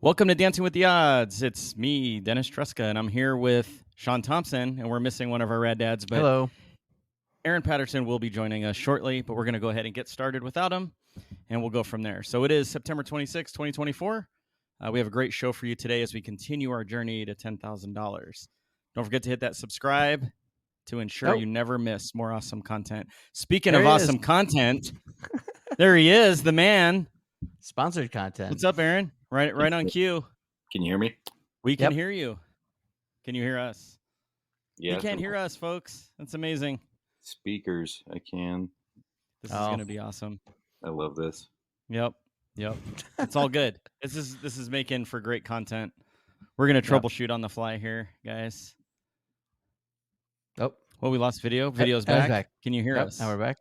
Welcome to Dancing with the Odds. It's me, Dennis Truska, and I'm here with Sean Thompson, and we're missing one of our Rad Dads. But hello. Aaron Patterson will be joining us shortly, but we're going to go ahead and get started without him, and we'll go from there. So it is September 26, 2024. We have a great show for you today as we continue our journey to $10,000. Don't forget to hit that subscribe to ensure you never miss more awesome content. Speaking of awesome content, there he is, the man. Sponsored content. What's up, Aaron? Right on cue. Can you hear me? We can hear you. Can you hear us? Yeah. You can't hear us, folks. That's amazing. Speakers, I can. This is going to be awesome. I love this. Yep. It's all good. This is making for great content. We're going to troubleshoot on the fly here, guys. Oh. Well, we lost video. Video's back. Can you hear us? Now we're back.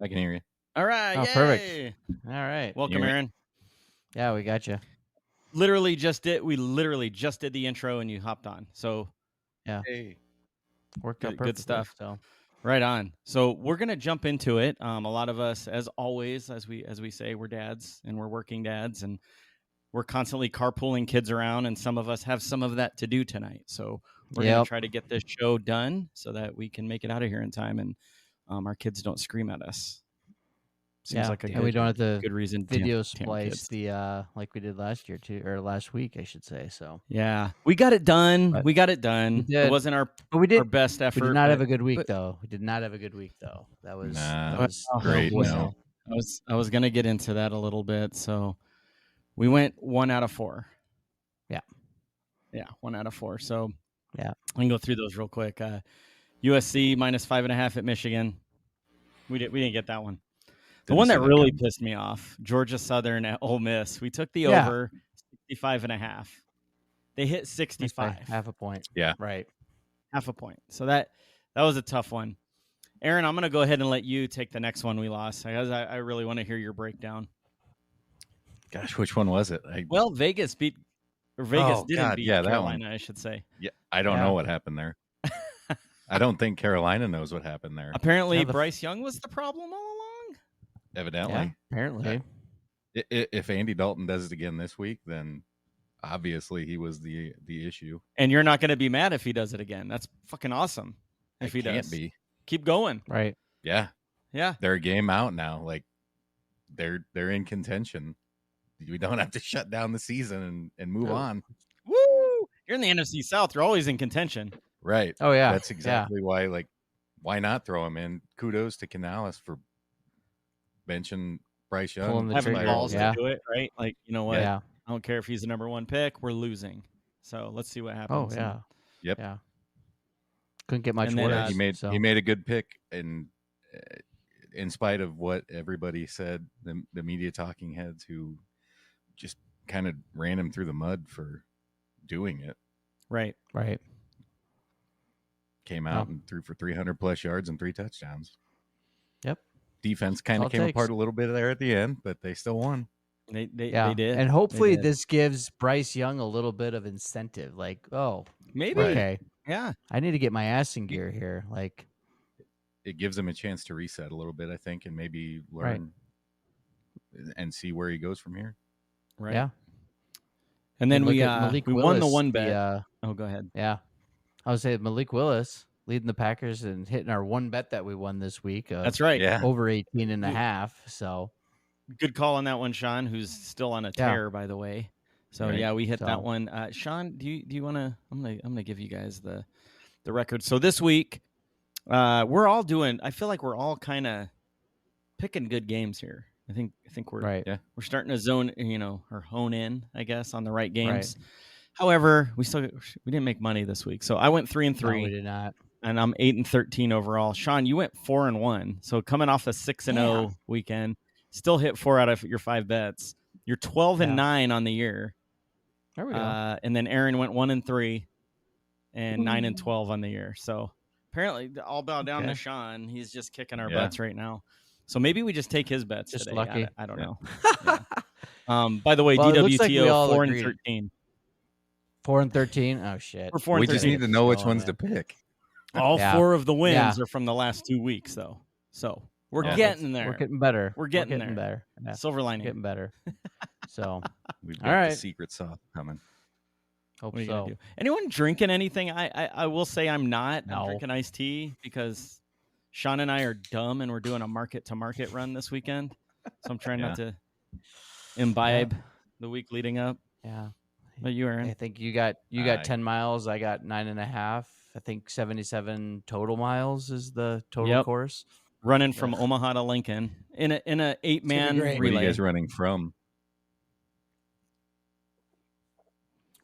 I can hear you. All right. Oh, yay! Perfect. All right. Welcome, Aaron. Yeah, we got you. We literally just did the intro and you hopped on. So yeah. Hey. Worked out good stuff. So right on. So we're gonna jump into it. A lot of us, as always, as we say, we're dads and we're working dads and we're constantly carpooling kids around, and some of us have some of that to do tonight. So we're gonna try to get this show done so that we can make it out of here in time and our kids don't scream at us. Seems like a good, we don't have to good reason video to splice the like we did last year too, or last week, I should say. So yeah, we got it done. But we got it done. It wasn't our best effort. We did not have a good week though. We did not have a good week though. That was great. No, I was gonna get into that a little bit. So we went 1 out of 4. Yeah, 1 out of 4. So yeah, I can go through those real quick. USC -5.5 at Michigan. We didn't get that one. The one that really pissed me off, Georgia Southern at Ole Miss. We took the over 65.5. They hit 65. Half a point. Yeah. Right. Half a point. So that was a tough one. Aaron, I'm going to go ahead and let you take the next one we lost. I really want to hear your breakdown. Gosh, which one was it? Vegas didn't beat Carolina, I should say. Yeah, I don't know what happened there. I don't think Carolina knows what happened there. Apparently, Bryce Young was the problem all along. Evidently. Yeah, apparently. If Andy Dalton does it again this week, then obviously he was the issue. And you're not going to be mad if he does it again. That's fucking awesome. If he does. Can't be. Keep going. Right. Yeah. Yeah. They're a game out now. Like they're in contention. We don't have to shut down the season and move on. Woo! You're in the NFC South. You're always in contention. Right. Oh yeah. That's exactly why. Like, why not throw him in? Kudos to Canales for benching Bryce Young. Having balls to do it, right? Like, you know what? Yeah. I don't care if he's the number 1 pick. We're losing. So let's see what happens. Oh yeah. Yep. Yeah. Couldn't get much And then, worse. He made a good pick, and in spite of what everybody said, the media talking heads who just kind of ran him through the mud for doing it. Right. Came out and threw for 300 plus yards and 3 touchdowns. Yep. Defense kind of came apart a little bit there at the end, but they still won. They did. And hopefully this gives Bryce Young a little bit of incentive. Like, maybe. Okay. Yeah. I need to get my ass in gear here. Like, it gives him a chance to reset a little bit, I think, and maybe learn and see where he goes from here. Right. Yeah. And then we Malik we Willis, won the one bet. Go ahead. Yeah. I would say Malik Willis leading the Packers and hitting our one bet that we won this week. That's right. Yeah. Over 18.5. So good call on that one, Sean, who's still on a tear, by the way. So we hit that one. Sean, do you want to? I'm gonna give you guys the record. So this week, we're all doing. I feel like we're all kind of picking good games here. I think we're we're starting to zone, or hone in, I guess, on the right games. Right. However, we didn't make money this week. So I went 3-3. No, we did not. And I'm 8-13 overall. Sean, you went 4-1. So coming off a 6-0 weekend, still hit 4 out of your 5 bets. You're 12-9 on the year. There we go. And then Aaron went 1-3 and 9-12 on the year. So apparently, all bow down to Sean. He's just kicking our butts right now. So maybe we just take his bets just today. Lucky. I don't know. By the way, DWTO 4-13. 4-13. Oh shit. We just need to know which ones to pick. All 4 of the wins are from the last 2 weeks, though. So We're getting there. We're getting better. We're getting there. better. Yeah. Silver lining. Getting better. So We've all got right. the secret sauce coming. Hope What are you so. gonna do? Anyone drinking anything? I will say I'm not. No. I'm drinking iced tea because Sean and I are dumb and we're doing a market to market run this weekend. So I'm trying not to imbibe the week leading up. Yeah. But you, Aaron? I think you got 10 miles. I got 9.5. I think 77 total miles is the total course. Running from Omaha to Lincoln in a 8-man relay. What are you guys running from?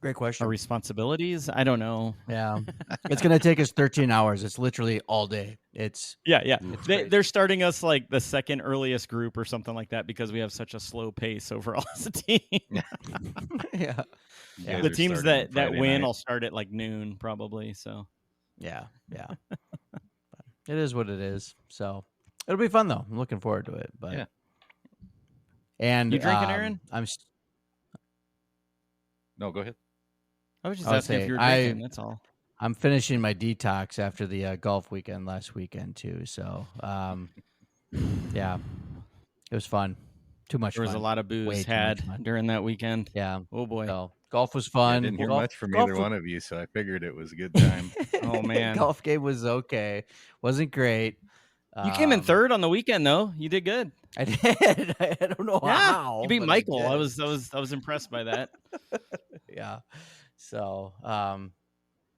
Great question. Our responsibilities? I don't know. Yeah. It's going to take us 13 hours. It's literally all day. It's They're starting us like the second earliest group or something like that because we have such a slow pace overall as a team. Yeah. The teams that win will start at like noon probably. So yeah. It is what it is. So it'll be fun though. I'm looking forward to it. But and you drinking, Aaron? No, go ahead. I was just asking if you were drinking. That's all. I'm finishing my detox after the golf weekend last weekend too. So yeah, it was fun. Too much. There was a lot of booze had during that weekend. Yeah. Oh boy. So golf was fun. I didn't hear much from either one of you, so I figured it was a good time. Oh man, golf game was okay. Wasn't great. You came in third on the weekend, though. You did good. I did. I don't know how. You beat Michael. I was impressed by that. Yeah. So,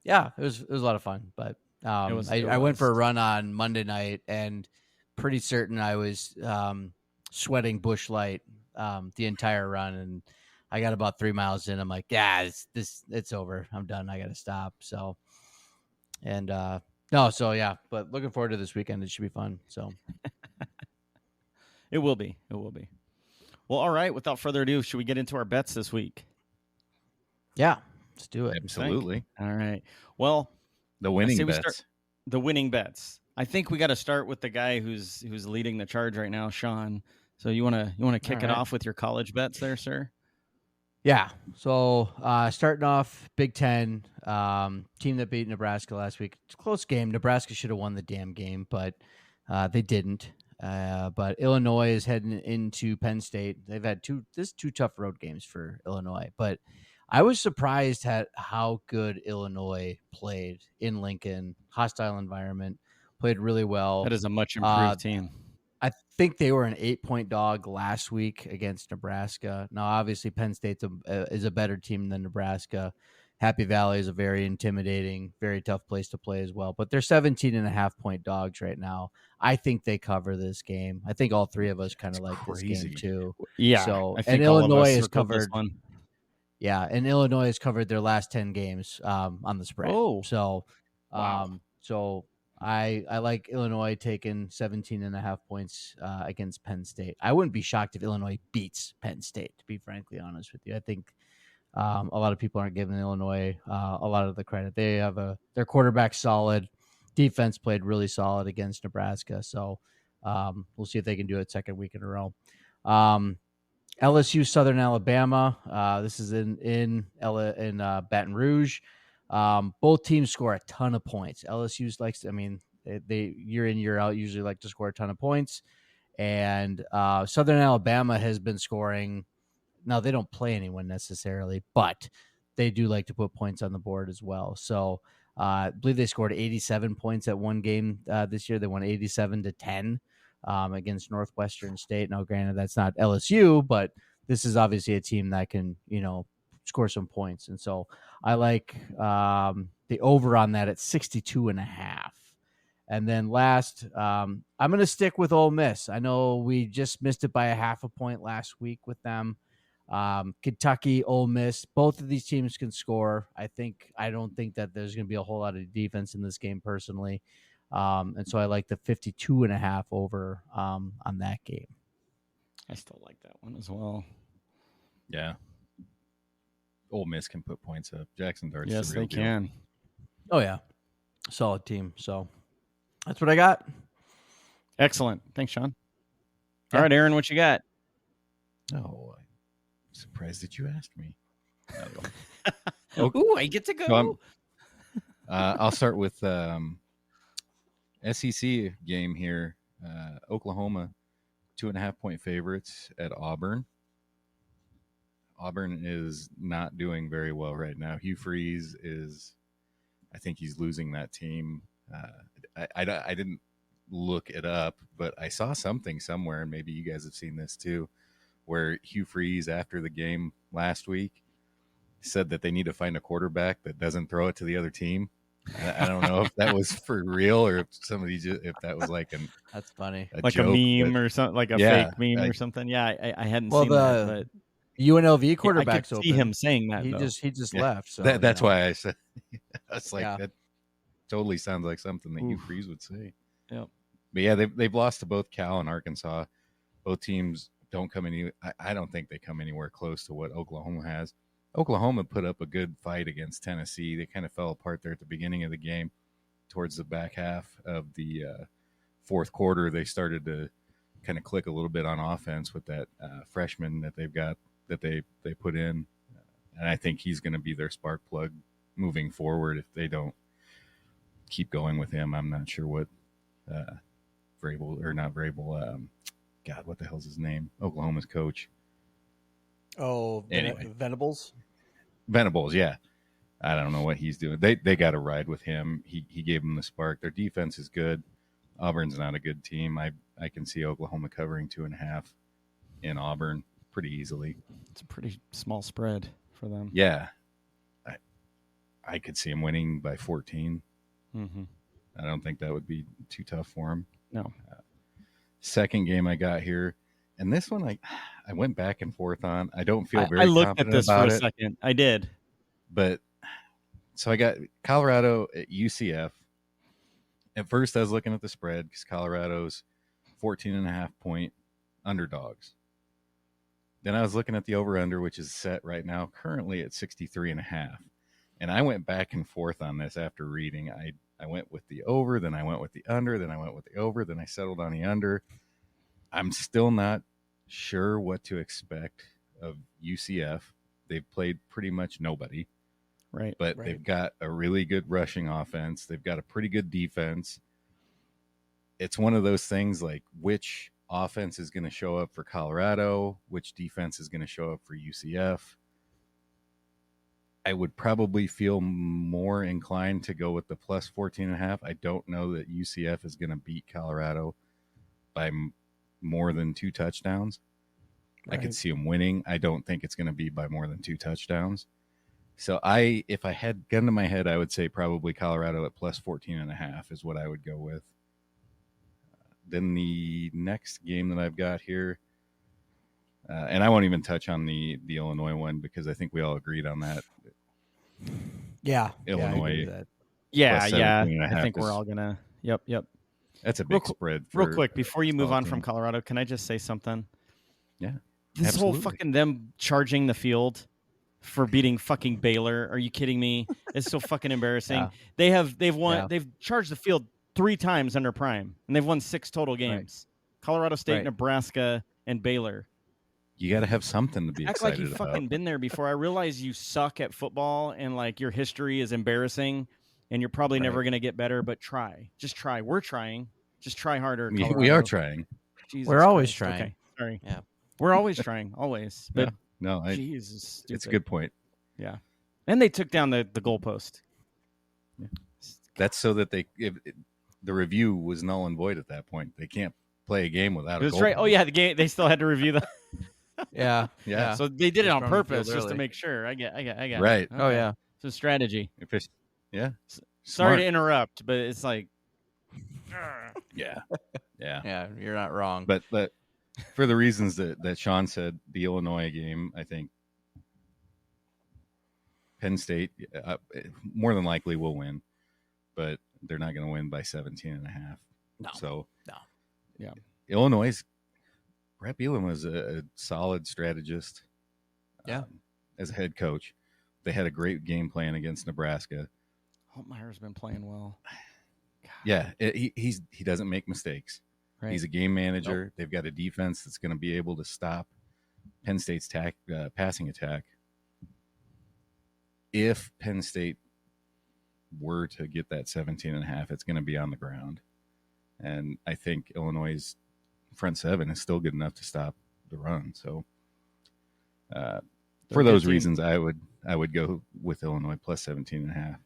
it was a lot of fun. But I went for a run on Monday night, and pretty certain I was sweating Busch Light the entire run, and I got about 3 miles in. I'm like, it's over. I'm done. I got to stop. So, and but looking forward to this weekend. It should be fun. So it will be. Well, all right. Without further ado, should we get into our bets this week? Yeah, let's do it. Absolutely. All right. Well, the winning bets. The winning bets. I think we got to start with the guy who's leading the charge right now, Sean. So you want to kick it off with your college bets there, sir? Yeah. So starting off, Big Ten, team that beat Nebraska last week. It's a close game. Nebraska should have won the damn game, but they didn't. But Illinois is heading into Penn State. They've had two tough road games for Illinois, but I was surprised at how good Illinois played in Lincoln. Hostile environment, played really well. That is a much improved team. I think they were an 8-point dog last week against Nebraska. Now, obviously, Penn State is a better team than Nebraska. Happy Valley is a very intimidating, very tough place to play as well. But they're 17.5-point dogs right now. I think they cover this game. I think all three of us kind of like this game too. Yeah. So, and Illinois has covered. Yeah, and Illinois has covered their last 10 games on the spread. Oh, so, wow. So I like Illinois taking 17.5 points against Penn State. I wouldn't be shocked if Illinois beats Penn State, to be frankly honest with you. I think a lot of people aren't giving Illinois a lot of the credit. They have their quarterback solid. Defense played really solid against Nebraska. So we'll see if they can do it second week in a row. LSU Southern Alabama. This is in Baton Rouge. Both teams score a ton of points. LSU's they year in, year out usually like to score a ton of points. And Southern Alabama has been scoring. Now, they don't play anyone necessarily, but they do like to put points on the board as well. So I believe they scored 87 points at one game this year. They won 87-10 against Northwestern State. Now, granted, that's not LSU, but this is obviously a team that can, score some points. And so I like the over on that at 62.5. And then last, I'm going to stick with Ole Miss. I know we just missed it by a 0.5 point last week with them. Kentucky, Ole Miss, both of these teams can score. I don't think that there's going to be a whole lot of defense in this game personally. And so I like the 52.5 over on that game. I still like that one as well. Yeah. Ole Miss can put points up. Jackson Dart's yes, the real they can. Oh, yeah. Solid team. So that's what I got. Excellent. Thanks, Sean. All right, Aaron, what you got? Oh, I'm surprised that you asked me. Ooh, I get to go. So I'll start with SEC game here. Oklahoma 2.5-point favorites at Auburn. Auburn is not doing very well right now. Hugh Freeze I think he's losing that team. I didn't look it up, but I saw something somewhere, and maybe you guys have seen this too, where Hugh Freeze, after the game last week, said that they need to find a quarterback that doesn't throw it to the other team. I don't know if that was for real or if that was like that's funny, like joke, a meme or something, like a fake meme or something. Yeah, I hadn't seen that, but UNLV quarterback's I could see him saying that. He though. just left. So that's why I said that's like that totally sounds like something that Oof. Hugh Freeze would say. Yep. But yeah, they've lost to both Cal and Arkansas. Both teams don't come I don't think they come anywhere close to what Oklahoma has. Oklahoma put up a good fight against Tennessee. They kind of fell apart there at the beginning of the game. Towards the back half of the fourth quarter, they started to kind of click a little bit on offense with that freshman that they've got that they put in. And I think he's going to be their spark plug moving forward if they don't keep going with him. I'm not sure what Vrabel, or not Vrabel, God, what the hell's his name? Oklahoma's coach. Oh, anyway. Venables, yeah. I don't know what he's doing. They got to ride with him. He gave them the spark. Their defense is good. Auburn's not a good team. I can see Oklahoma covering 2.5 in Auburn pretty easily. It's a pretty small spread for them. Yeah. I could see him winning by 14. Mm-hmm. I don't think that would be too tough for him. No. Second game I got here, and this one I went back and forth on. I don't feel very I looked confident at this about for a it, second. I did. But so I got Colorado at UCF. At first, I was looking at the spread because Colorado's 14.5-point underdogs. Then I was looking at the over-under, which is set right now currently at 63.5. And I went back and forth on this after reading. I went with the over, then I went with the under, then I went with the over, then I settled on the under. I'm still not sure what to expect of UCF. They've played pretty much nobody. Right. But they've got a really good rushing offense. They've got a pretty good defense. It's one of those things like which offense is going to show up for Colorado, which defense is going to show up for UCF. I would probably feel more inclined to go with the plus 14.5. I don't know that UCF is going to beat Colorado by more than 2 touchdowns. Right. I could see them winning. I don't think it's going to be by more than 2 touchdowns. So if I had gun to my head, I would say probably Colorado at plus 14.5 is what I would go with. Then the next game that I've got here, and I won't even touch on the Illinois one because I think we all agreed on that. Yeah. Illinois. Yeah. I think we're all going to. Yep. That's a big spread. Real quick, before you move on from Colorado, can I just say something? Yeah. This whole fucking them charging the field for beating fucking Baylor. Are you kidding me? It's so fucking embarrassing. Yeah. They've charged the field 3 times under Prime, and they've won 6 total games. Right. Colorado State, Nebraska, and Baylor. You got to have something to be excited about. Act like you've fucking been there before. I realize you suck at football, and like your history is embarrassing, and you're probably never going to get better, but try. Just try. We're trying. Just try harder. Colorado. We are trying. Jesus We're always Christ. trying. Okay. Sorry. Yeah. We're always trying. Always. But no, Jesus, it's a good point. Yeah. And they took down the goalpost. Yeah. That's so that the review was null and void at that point. They can't play a game without a goal. Right. Oh yeah, the game. They still had to review the. Yeah. So they did it on purpose just to make sure. I get. Right. Okay. Oh yeah. It's a strategy. Yeah. Sorry to interrupt, but it's like. Yeah. Yeah. You're not wrong. But for the reasons that Sean said, the Illinois game, I think Penn State more than likely will win, but they're not going to win by 17.5. No. So no. Yeah. Illinois, Brett Bielema was a solid strategist. Yeah. As a head coach, they had a great game plan against Nebraska. Holtmeyer's been playing well. God. Yeah, he doesn't make mistakes. Right. He's a game manager. Nope. They've got a defense that's going to be able to stop Penn State's passing attack. If Penn State were to get that 17.5, it's going to be on the ground. And I think Illinois' front seven is still good enough to stop the run. So for those reasons, I would go with Illinois plus 17.5.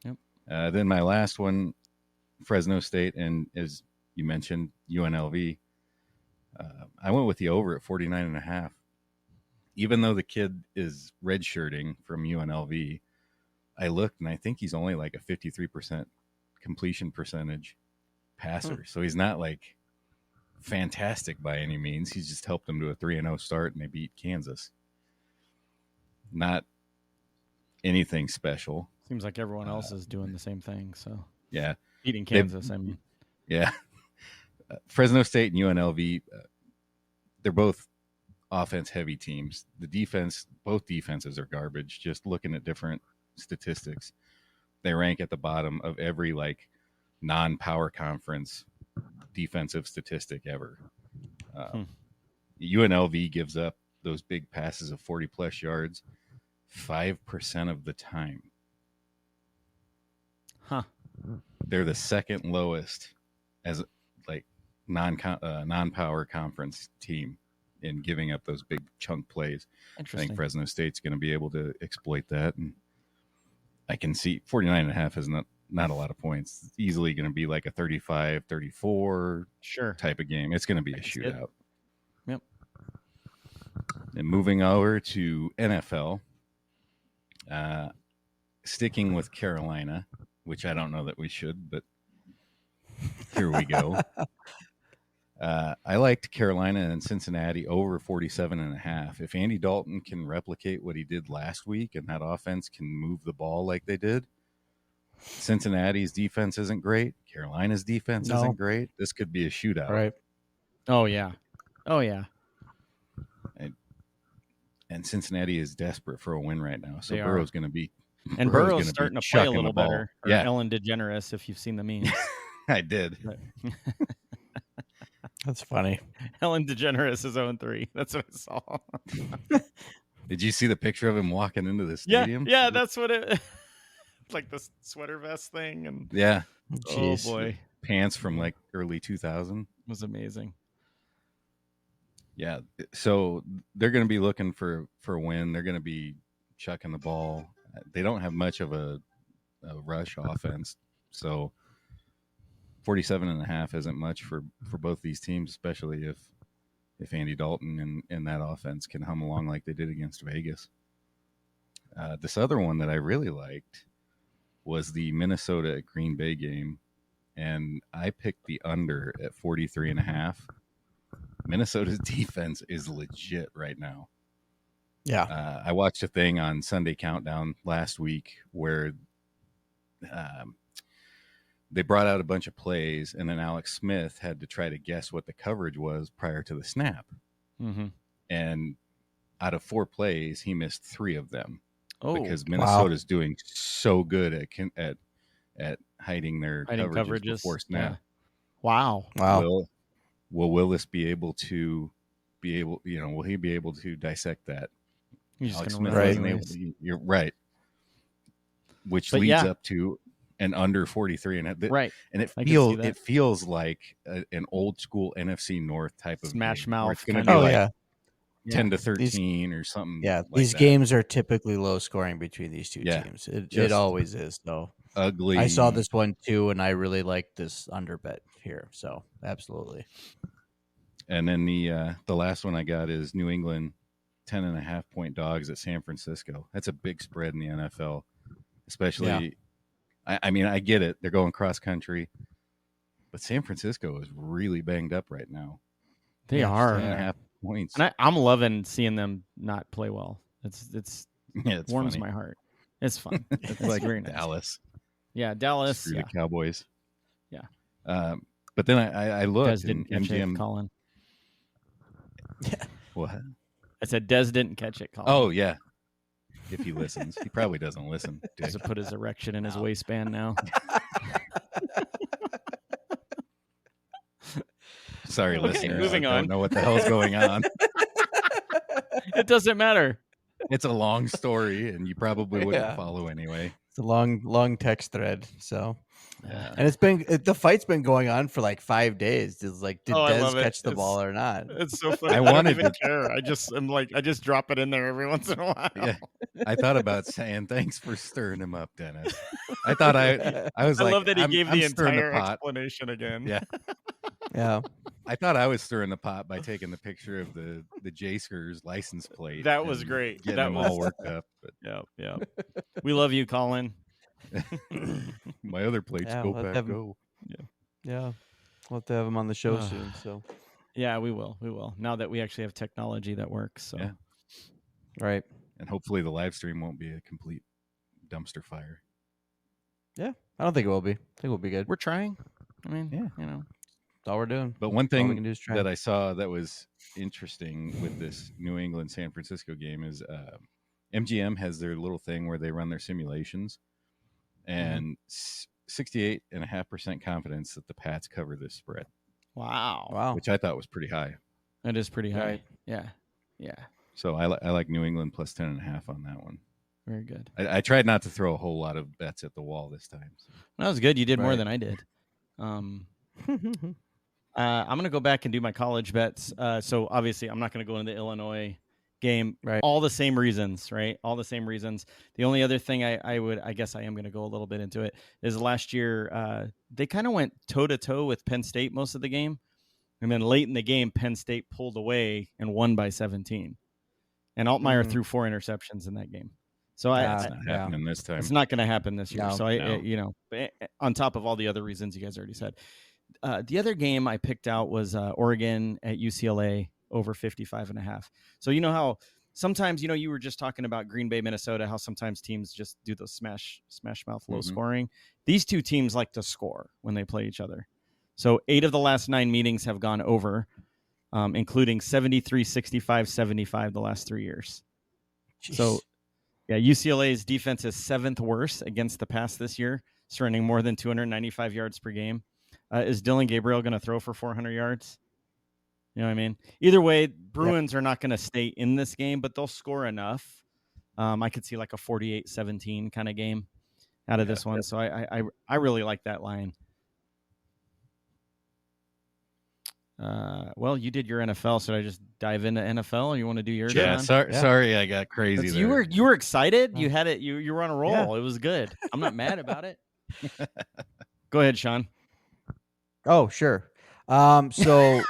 Yep. Then my last one, Fresno State, and as you mentioned, UNLV. I went with the over at 49.5. Even though the kid is redshirting from UNLV, I looked and I think he's only like a 53% completion percentage passer. So he's not like fantastic by any means. He's just helped them to a 3-0 start, and they beat Kansas. Not anything special. Seems like everyone else is doing the same thing. So yeah, beating Kansas. I mean, yeah. Fresno State and UNLV, they're both offense-heavy teams. The defense, both defenses are garbage. Just looking at different statistics, they rank at the bottom of every like non-power conference defensive statistic ever. UNLV gives up those big passes of 40-plus yards 5% of the time. Huh. They're the second lowest as like non-power conference team in giving up those big chunk plays. I think Fresno State's going to be able to exploit that, and I can see 49.5 is not a lot of points. It's easily going to be like a 35-34 type of game. It's going to be a shootout. Yep. And moving over to NFL, sticking with Carolina, which I don't know that we should, but here we go. I liked Carolina and Cincinnati over 47.5. If Andy Dalton can replicate what he did last week and that offense can move the ball like they did, Cincinnati's defense isn't great. Carolina's defense isn't great. This could be a shootout. Right. Oh, yeah. Oh, yeah. And Cincinnati is desperate for a win right now. So Burrow's going to be. And Burrow's starting to play a little better. Yeah. Ellen DeGeneres, if you've seen the memes. I did. That's funny. Ellen DeGeneres is 0-3. That's what I saw. Did you see the picture of him walking into the stadium? Yeah, that's what it. Like the sweater vest thing, and yeah. Oh boy, pants from like early 2000 it was amazing. Yeah, so they're going to be looking for a win. They're going to be chucking the ball. They don't have much of a rush offense, so 47.5 isn't much for both these teams, especially if Andy Dalton and that offense can hum along like they did against Vegas. This other one that I really liked was the Minnesota Green Bay game, and I picked the under at 43.5. Minnesota's defense is legit right now. Yeah. I watched a thing on Sunday Countdown last week where they brought out a bunch of plays, and then Alex Smith had to try to guess what the coverage was prior to the snap. Mm-hmm. And out of 4 plays, he missed 3 of them. Because Wow. Minnesota's doing so good at hiding their coverages before snap. Yeah. Wow. Will Willis be able to will he be able to dissect that? Alex Smith wasn't able to, you're right. Which leads up to an under 43, and right. And it feels like an old school NFC North type of smash game, mouth. It's going to be 10-13 or something. Yeah, like these that. games are typically low scoring between these two teams. It always is, though. Ugly. I saw this one too, and I really like this under bet here. So absolutely. And then the last one I got is New England 10.5 point dogs at San Francisco. That's a big spread in the NFL, especially. Yeah. I mean, I get it. They're going cross country, but San Francisco is really banged up right now. They are 10.5 points, and I'm loving seeing them not play well. It's warms funny. my heart. It's fun. It's like very nice. Dallas. Yeah, Dallas. Screw the Cowboys. Yeah. But then I looked Des didn't catch MGM. it, Colin. Yeah. What? I said Des didn't catch it, Colin. Oh yeah. If he listens, he probably doesn't listen. Does it put his erection in his waistband now? Sorry, Okay, listeners. moving I on. don't know what the hell's going on. It doesn't matter. It's a long story, and you probably wouldn't follow anyway. It's a long text thread. So Yeah. And the fight's been going on for like 5 days. It's like, did Dez catch the ball or not? It's so funny. I I don't wanted even to- care. I just drop it in there every once in a while. Yeah. I thought about saying thanks for stirring him up, Dennis. I thought I was I like, love that he I'm gave the stirring entire pot. explanation again. Yeah. Yeah. I thought I was stirring the pot by taking the picture of the Jaskers license plate. That was and great. Getting That them was all worked up. But yeah. We love you, Colin. my other plates Yeah, go let's back. have 'em. Go. Yeah. We'll have to have him on the show soon. So Yeah, we will. We will. Now that we actually have technology that works. So Yeah. right. And hopefully the live stream won't be a complete dumpster fire. Yeah. I don't think it will be. I think we'll be good. we're trying. I mean, Yeah. That's all we're doing. But one All we thing can do is try. that I saw that was interesting with this New England San Francisco game is MGM has their little thing where they run their simulations, and 68.5% confidence that the Pats cover this spread, Wow. which I thought was pretty high. That is pretty high. Right. Yeah. So I like New England plus 10.5 on that one. Very good. I tried not to throw a whole lot of bets at the wall this time. So. That was good. You did more Right. than I did. I'm going to go back and do my college bets. So obviously, I'm not going to go into the Illinois game. Right. All the same reasons, right? All the same reasons. The only other thing I guess I am going to go a little bit into it is last year they kind of went toe to toe with Penn State most of the game, and then late in the game, Penn State pulled away and won by 17. And Altmaier threw 4 interceptions in that game. So That's not happening this time. it's not going to happen this year. No, So no. on top of all the other reasons you guys already said. The other game I picked out was Oregon at UCLA over 55.5. So you know how sometimes, you were just talking about Green Bay, Minnesota, how sometimes teams just do those smash mouth low scoring. These two teams like to score when they play each other. So 8 of the last 9 meetings have gone over, including 73, 65, 75 the last 3 years. Jeez. So yeah, UCLA's defense is 7th worst against the pass this year, surrendering more than 295 yards per game. Is Dylan Gabriel going to throw for 400 yards? You know what I mean? Either way, Bruins are not going to stay in this game, but they'll score enough. I could see like a 48-17 kind of game out of this one. So I really like that line. Well, you did your NFL. Should I just dive into NFL, or you want to do yours? Yeah, sorry, I got crazy. You were excited. You had it. You were on a roll. Yeah. It was good. I'm not mad about it. Go ahead, Sean. Oh, sure. So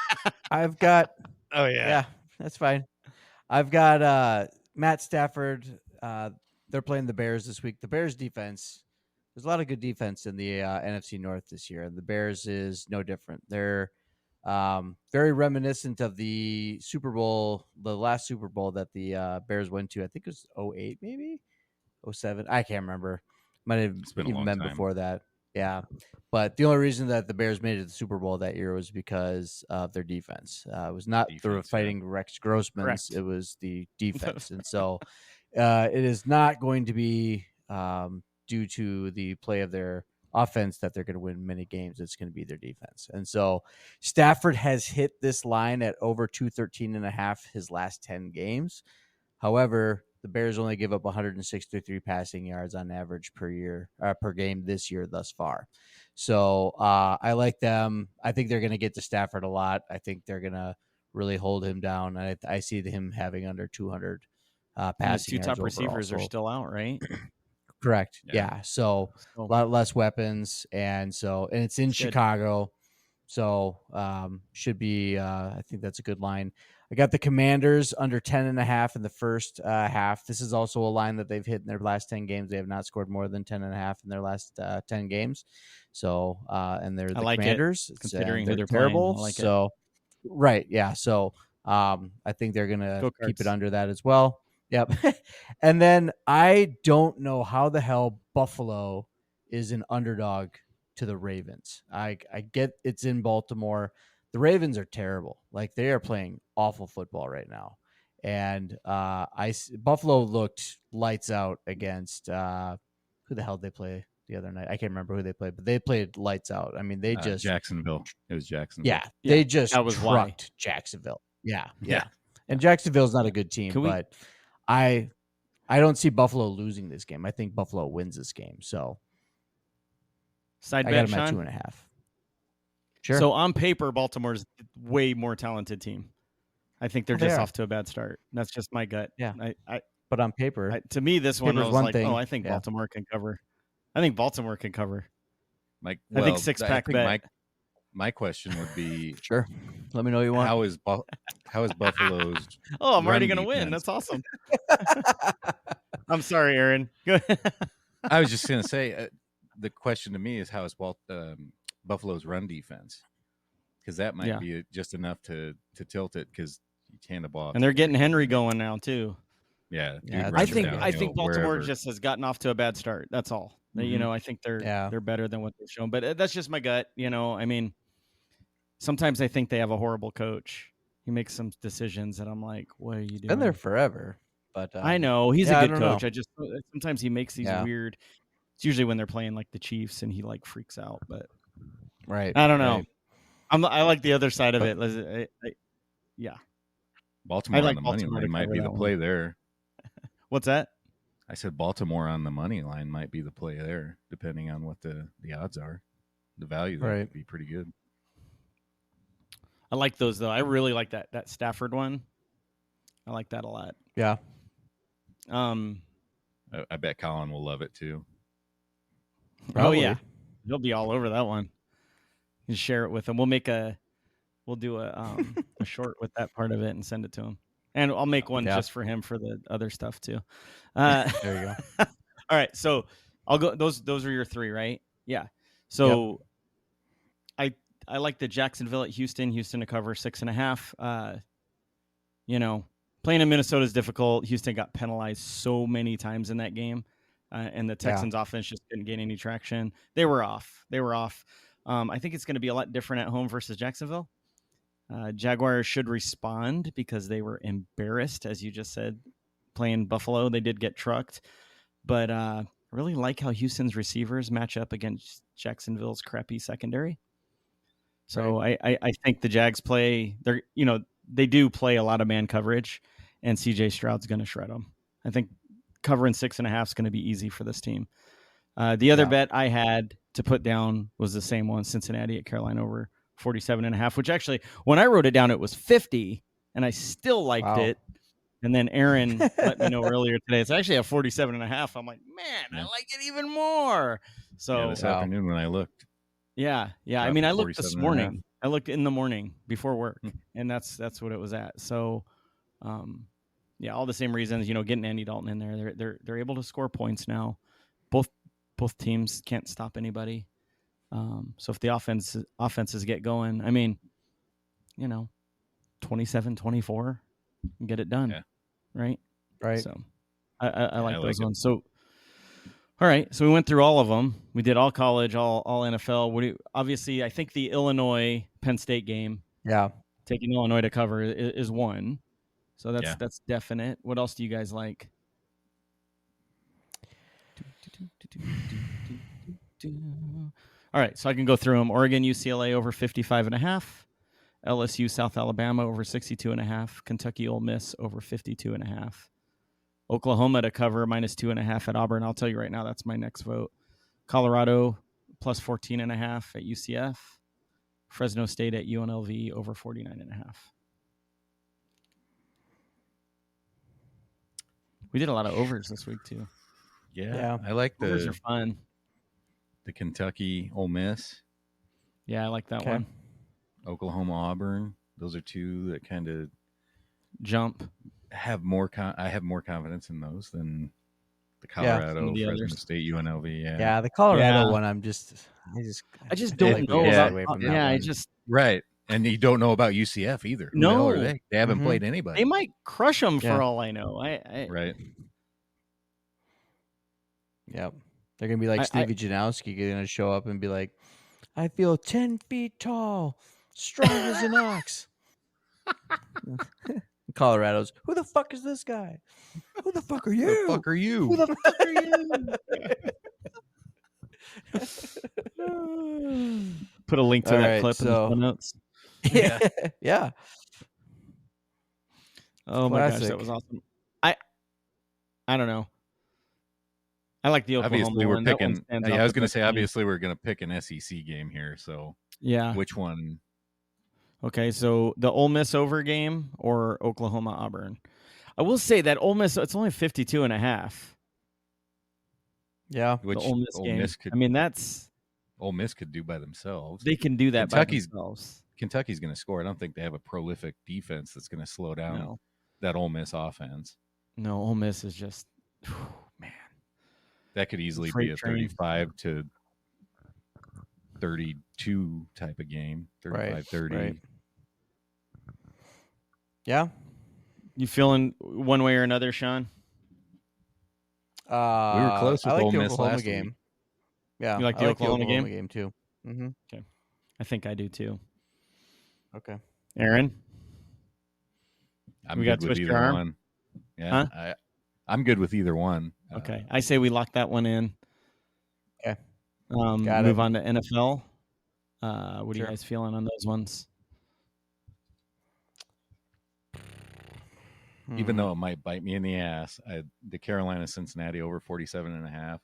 I've got. Oh Yeah, that's fine. I've got Matt Stafford. They're playing the Bears this week. The Bears defense. There's a lot of good defense in the NFC North this year, and the Bears is no different. They're very reminiscent of the Super Bowl, the last Super Bowl that the Bears went to. I think it was 08, maybe 07. I can't remember. Might have been a even long been time. before that. Yeah. But the only reason that the Bears made it to the Super Bowl that year was because of their defense. It was not the fighting Rex Grossman's. Correct. It was the defense. And so it is not going to be due to the play of their offense that they're going to win many games. It's going to be their defense. And so Stafford has hit this line at over 213.5 his last 10 games. However, the Bears only give up 163 passing yards on average per game this year thus far. So I like them. I think they're going to get to Stafford a lot. I think they're going to really hold him down. I see him having under 200 passing yards. The 2 top receivers are so. still out, right? Correct. Yeah. So a lot less weapons. And it's in Chicago. So should be, I think that's a good line. I got the Commanders under 10.5 in the first half. This is also a line that they've hit in their last 10 games. They have not scored more than 10.5 in their last 10 games. So, and they're the Commanders. Considering who they're terrible. Playing. I like so, right. Yeah. So I think they're going to keep it under that as well. Yep. And then I don't know how the hell Buffalo is an underdog to the Ravens. I get it's in Baltimore. The Ravens are terrible. Like, they are playing awful football right now. And Buffalo looked lights out against who the hell did they play the other night? I can't remember who they played, but they played lights out. I mean, they just Jacksonville. It was Jacksonville. Yeah, they just trucked why. Jacksonville. Yeah. And Jacksonville's not a good team, but I don't see Buffalo losing this game. I think Buffalo wins this game. So Side I bet, got him at Sean? 2.5. Sure. So on paper, Baltimore's way more talented team. I think they're just off to a bad start. That's just my gut. Yeah. I but on paper, to me, this one was one like, thing. oh, I think Baltimore can cover. I think Baltimore can cover. Mike, I think 6-pack bet. My question would be, sure. Let me know you want. how is Buffalo's? Oh, I'm already run going to win. defense? That's awesome. I'm sorry, Aaron. I was just going to say, the question to me is, how is Buffalo's run defense? Because that might be just enough to tilt it, because you hand the ball. And they're getting Henry going now too. Yeah, I think Baltimore just has gotten off to a bad start. That's all. Mm-hmm. I think they're better than what they've shown. But that's just my gut. I mean, sometimes I think they have a horrible coach. He makes some decisions that I'm like, what are you doing? Been there forever. But I know he's a good coach. I just sometimes he makes these weird. It's usually when they're playing like the Chiefs and he like freaks out. But right, I don't know. I like the other side of it. Baltimore on the money line might be the play there. What's that? I said Baltimore on the money line might be the play there, depending on what the odds are. The value there would be pretty good. I like those though. I really like that Stafford one. I like that a lot. Yeah. I bet Colin will love it too. Probably. Oh yeah, he'll be all over that one. You share it with him. We'll do a short with that part of it and send it to him. And I'll make one just for him for the other stuff too. There you go. All right, so I'll go. Those are your three, right? Yeah. So I like the Jacksonville at Houston. Houston to cover 6.5. Playing in Minnesota is difficult. Houston got penalized so many times in that game, and the Texans' offense just didn't gain any traction. They were off. I think it's going to be a lot different at home versus Jacksonville. Jaguars should respond because they were embarrassed, as you just said, playing Buffalo. They did get trucked, but I really like how Houston's receivers match up against Jacksonville's crappy secondary. So I think the Jags they do play a lot of man coverage, and CJ Stroud's going to shred them. I think covering 6.5 is going to be easy for this team. The other bet I had to put down was the same one, Cincinnati at Carolina over 47.5, which actually, when I wrote it down, it was 50, and I still liked it. And then Aaron let me know earlier today, it's actually at 47.5. I'm like, man, I like it even more. So this afternoon when I looked. Yeah. I mean, I looked this morning. I looked in the morning before work, and that's what it was at. So, all the same reasons. Getting Andy Dalton in there, they're able to score points now. Both teams can't stop anybody. So if the offenses get going, I mean, 27-24, get it done. Yeah. Right. So I like those ones. So. All right, so we went through all of them. We did all college, all NFL. Obviously, I think the Illinois Penn State game, taking Illinois to cover is one. So that's definite. What else do you guys like? All right, so I can go through them. Oregon, UCLA over 55.5. LSU, South Alabama over 62.5. Kentucky, Ole Miss over 52.5. Oklahoma to cover -2.5 at Auburn. I'll tell you right now, that's my next vote. Colorado plus 14.5 at UCF. Fresno State at UNLV over 49.5. We did a lot of overs this week too. Yeah. I like the overs are fun. The Kentucky Ole Miss. Yeah, I like that one. Oklahoma Auburn. Those are two that kind of jump. I have more confidence in those than the Colorado, Fresno State, UNLV. Yeah, the Colorado one. I just don't know about. Right, and you don't know about UCF either. Who the hell are they? They haven't played anybody. They might crush them for all I know. Right. Yep, they're gonna be like Stevie Janowski, gonna show up and be like, "I feel 10 feet tall, strong as an ox." Colorado's, who the fuck is this guy? Who the fuck are you? Who the fuck are you? Who the fuck are you? Put a link to that clip in the show notes. Yeah. Oh my gosh, that was awesome. I don't know. I like the Oklahoma obviously one. we're picking. I was going to say obviously we're going to pick an SEC game here. So yeah, which one? Okay, so the Ole Miss over game or Oklahoma Auburn. I will say that Ole Miss, it's only 52.5. Yeah, which the Ole Miss Ole game. Miss could. I mean, that's Ole Miss could do by themselves. They can do that by themselves. Kentucky's going to score. I don't think they have a prolific defense that's going to slow down that Ole Miss offense. No, Ole Miss is just, man. That could easily be a 35 to 32 type of game. 35-30. Right. Yeah. You feeling one way or another, Sean? We were close with Ole Miss Oklahoma last game. week. Yeah, you like the Oklahoma game too. Mm-hmm. Okay, I think I do too. Okay, Aaron, I'm good with either one. Yeah, huh? I'm good with either one. Okay, I say we lock that one in. Okay, move on to NFL. What are you guys feeling on those ones? Even though it might bite me in the ass, the Carolina-Cincinnati over 47.5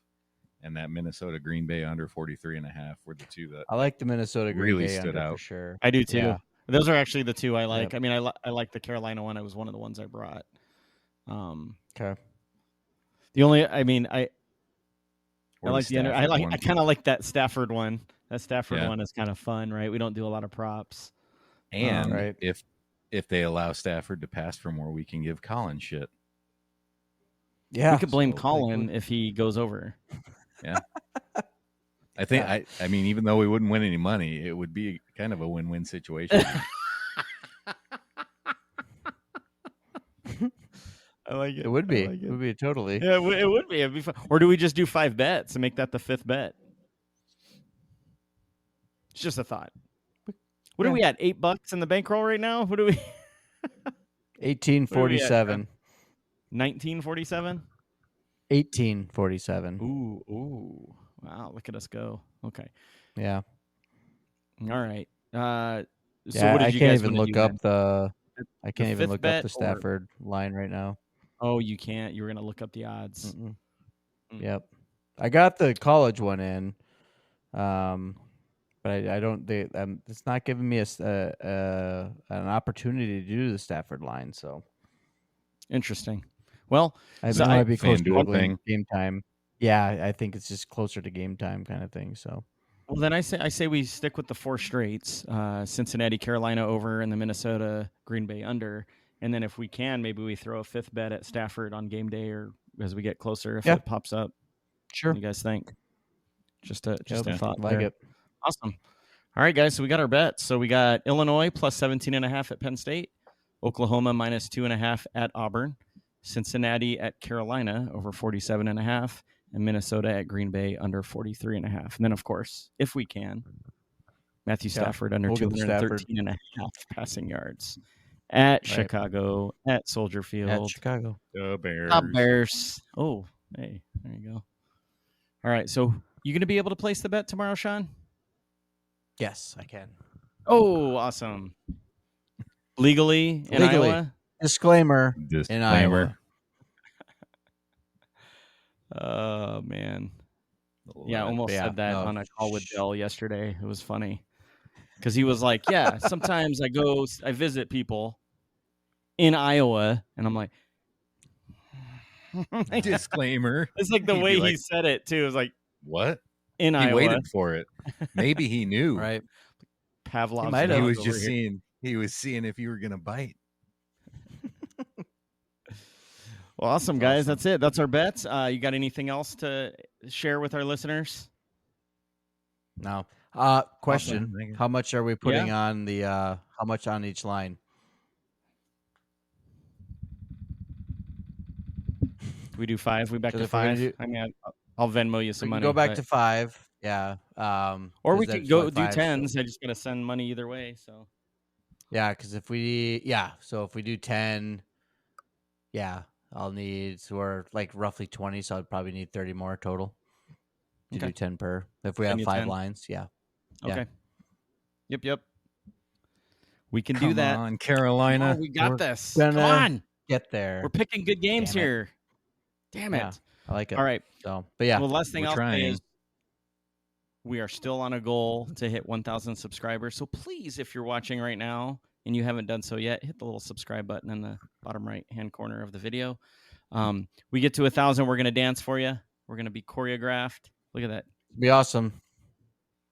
and that Minnesota-Green Bay under 43.5 were the two that I like the Minnesota-Green really Bay stood out for sure. I do too. Yeah. Those are actually the two I like. Yep. I mean, I like the Carolina one. It was one of the ones I brought. Okay. The only, I mean, I like the Stafford I kind of like that Stafford one. That Stafford Yeah. one is kind of fun, right? We don't do a lot of props. And Right. if they allow Stafford to pass for more, we can give Colin shit. Yeah. We could blame So, Colin if he goes over. Yeah. I think I mean, even though we wouldn't win any money, it would be kind of a win-win situation. I like it. It would be. I like It would be totally. Yeah, it would be. It'd be fun. Or do we just do 5 bets and make that the 5th bet? It's just a thought. What are we at? $8 in the bankroll right now? What do we? 1847. 1947. 1847. Ooh! Wow! Look at us go. Okay. Yeah. All right. So yeah, what did I you can't guys even wanna look do up then? the. I can't even fifth look bet up the Stafford line right now. Oh, you can't. You were gonna look up the odds. Yep. I got the college one in, but I don't. It's not giving me an opportunity to do the Stafford line. So Interesting. Well, it might be closer to game time. Yeah, I think it's just closer to game time kind of thing. So. Well, then I say we stick with the 4 straights: Cincinnati, Carolina over, and the Minnesota, Green Bay under. And then if we can, maybe we throw a 5th bet at Stafford on game day or as we get closer if it pops up. Sure. What do you guys think? Just a thought. Like it. Awesome. All right, guys. So we got our bets. So we got Illinois plus 17.5 at Penn State, Oklahoma minus 2.5 at Auburn, Cincinnati at Carolina over 47.5, and Minnesota at Green Bay under 43.5. And then, of course, if we can, Matthew Stafford under 213.5 passing yards at Chicago, at Soldier Field. At Chicago. The Bears. The Bears. Oh, hey, there you go. All right, so you going to be able to place the bet tomorrow, Sean? Yes, I can. Oh, awesome. Legally in Iowa? Disclaimer. In Iowa. Oh, man. Yeah, I almost said that on a call with Dell yesterday. It was funny. Because he was like, yeah, sometimes I visit people in Iowa, and I'm like, disclaimer. It's like the way he said it, too. It was like, what? In Iowa. He waited for it. Maybe he knew. Right. Pavlov's. He was just seeing. He was seeing if you were gonna bite. Well, awesome, guys. That's it. That's our bets. You got anything else to share with our listeners? No. Question: awesome. How much are we putting on the? How much on each line? We do 5. We back to 5. I mean, I'll Venmo you some money. Go back to 5. Yeah. Or we could go do 10s. So. I just gotta send money either way. So. Yeah, because if we do 10, I'll need we're like roughly 20, so I'd probably need 30 more total to do 10 per. If we have 5 10. Lines, yeah. Okay. Yep. We can do that. Come on, Carolina. We got this. Come on. Get there. We're picking good games here. Damn it. I like it. All right. So, but yeah. Well, last thing We're I'll say trying. is we are still on a goal to hit 1,000 subscribers. So please, if you're watching right now and you haven't done so yet, hit the little subscribe button in the bottom right-hand corner of the video. We get to 1,000, we're going to dance for you. We're going to be choreographed. Look at that. Be awesome.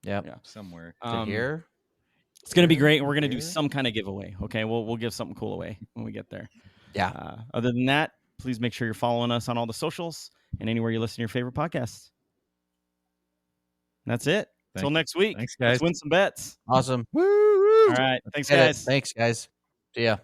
Yep. Yeah. Somewhere. To hear. It's going to be great. And we're going to do some kind of giveaway. Okay. We'll give something cool away when we get there. Yeah. Other than that, please make sure you're following us on all the socials and anywhere you listen to your favorite podcasts. That's it. Until next week. Thanks, guys. Let's win some bets. Awesome. All right. Thanks, guys. Thanks, guys. See ya.